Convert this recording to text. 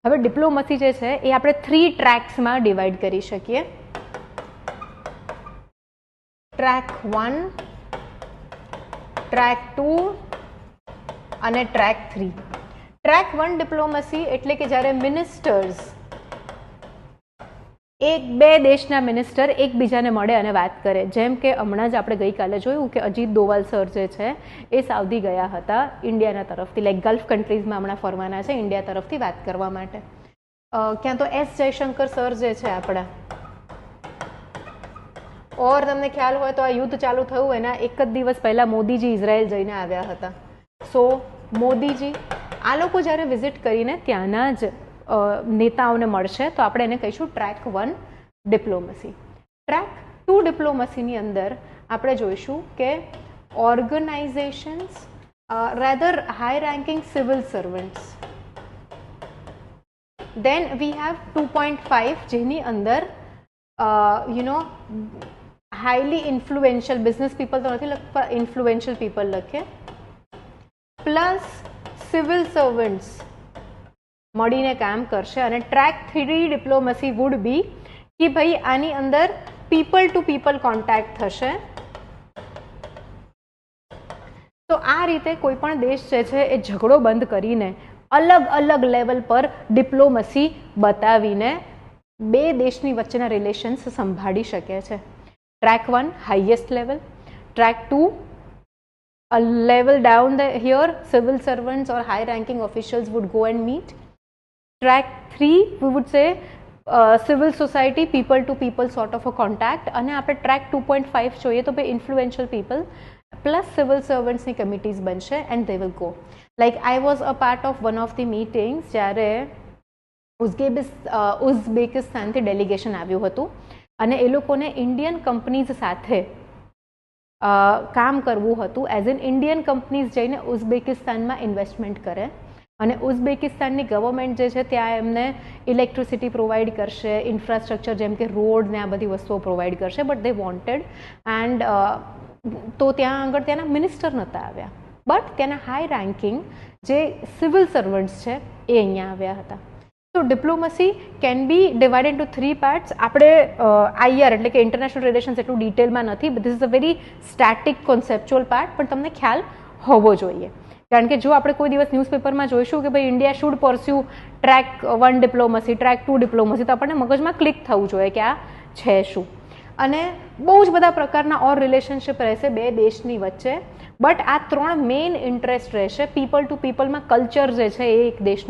હવે ડિપ્લોમસી જે છે એ આપણે 3 ટ્રેક્સમાં ડિવાઈડ કરી શકીએ. ટ્રેક 1, ટ્રેક 2 અને ટ્રેક 3. ટ્રેક 1 ડિપ્લોમસી એટલે કે જ્યારે મિનિસ્ટર્સ બે દેશના મિનિસ્ટર એકબીજાને મળે અને વાત કરે. જેમ કે હમણાં જ આપણે ગઈકાલે જોયું કે અજીત દોવલ સર જે છે એ સાઉદી ગયા હતા ઇન્ડિયાના તરફથી, લાઈક ગલ્ફ કન્ટ્રીઝમાં હમણાં ફરવાના છે ઇન્ડિયા તરફથી વાત કરવા માટે. ક્યાં તો એસ જયશંકર સર જે છે આપણા, ઓર તમને ખ્યાલ હોય તો આ યુદ્ધ ચાલુ થયું એના એક જ દિવસ પહેલા મોદીજી ઇઝરાયલ જઈને આવ્યા હતા. સો મોદીજી આ લોકો જ્યારે વિઝિટ કરીને ત્યાંના જ નેતાઓને મળશે તો આપણે એને કહીશું ટ્રેક 1 ડિપ્લોમસી. ટ્રેક 2 ડિપ્લોમસીની અંદર આપણે જોઈશું કે organisations rather high ranking civil servants. Then we have 2.5 જેની અંદર હાઈલી ઇન્ફ્લુએન્શિયલ બિઝનેસ પીપલ તો નથી લખતા, ઇન્ફ્લુએન્શિયલ પીપલ લખે, પ્લસ સિવિલ સર્વન્ટ્સ મળીને કામ કરશે. અને ટ્રેક 3 ડિપ્લોમસી વુડ બી કે ભાઈ આની અંદર પીપલ ટુ પીપલ કોન્ટેક્ટ થશે. તો આ રીતે કોઈ પણ દેશ જે છે એ ઝઘડો બંધ કરીને અલગ અલગ લેવલ પર ડિપ્લોમસી બતાવીને બે દેશની વચ્ચેના રિલેશન્સ સંભાળી શકે છે. Track 1 highest level, track 2 a level down here civil servants or high ranking officials would go and meet. Track 3 we would say civil society, people to people sort of a contact. અને આપણે track 2.5 જોઈએ તો ભાઈ influential people plus civil સર્વન્ટ્સની committees બનશે and they will go. Like I was a part of one of the meetings જ્યારે ઉઝબેકિસ્તાનથી delegation આવ્યું હતું અને એ લોકોને ઇન્ડિયન કંપનીઝ સાથે કામ કરવું હતું. એઝ એન ઇન્ડિયન કંપનીઝ જઈને ઉઝબેકિસ્તાનમાં ઇન્વેસ્ટમેન્ટ કરે અને ઉઝબેકિસ્તાનની ગવર્મેન્ટ જે છે ત્યાં એમને ઇલેક્ટ્રિસિટી પ્રોવાઈડ કરશે, ઇન્ફ્રાસ્ટ્રક્ચર જેમ કે રોડ ને આ બધી વસ્તુઓ પ્રોવાઈડ કરશે. બટ દે વોન્ટેડ એન્ડ તો ત્યાં આગળ ત્યાંના મિનિસ્ટર નહોતા આવ્યા, બટ ત્યાંના હાઈ રેન્કિંગ જે સિવિલ સર્વન્ટ્સ છે એ અહીંયા આવ્યા હતા. તો diplomacy can be divide into 3 parts. આપણે આઈઆર એટલે કે ઇન્ટરનેશનલ રિલેશન્સ એટલું ડિટેલમાં નથી, but this is a very static conceptual part, પણ તમને ખ્યાલ હોવો જોઈએ. કારણ કે જો આપણે કોઈ દિવસ ન્યૂઝપેપરમાં જોઈશું કે ભાઈ India should pursue track 1 diplomacy, track 2 diplomacy, તો આપણને મગજમાં ક્લિક થવું જોઈએ કે આ છે શું. અને બહુ જ બધા પ્રકારના ઓર રિલેશનશિપ રહેશે બે દેશની વચ્ચે, બટ આ 3 મેઇન ઇન્ટરેસ્ટ રહેશે. પીપલ ટુ પીપલમાં કલ્ચર જે છે એ એક દેશનું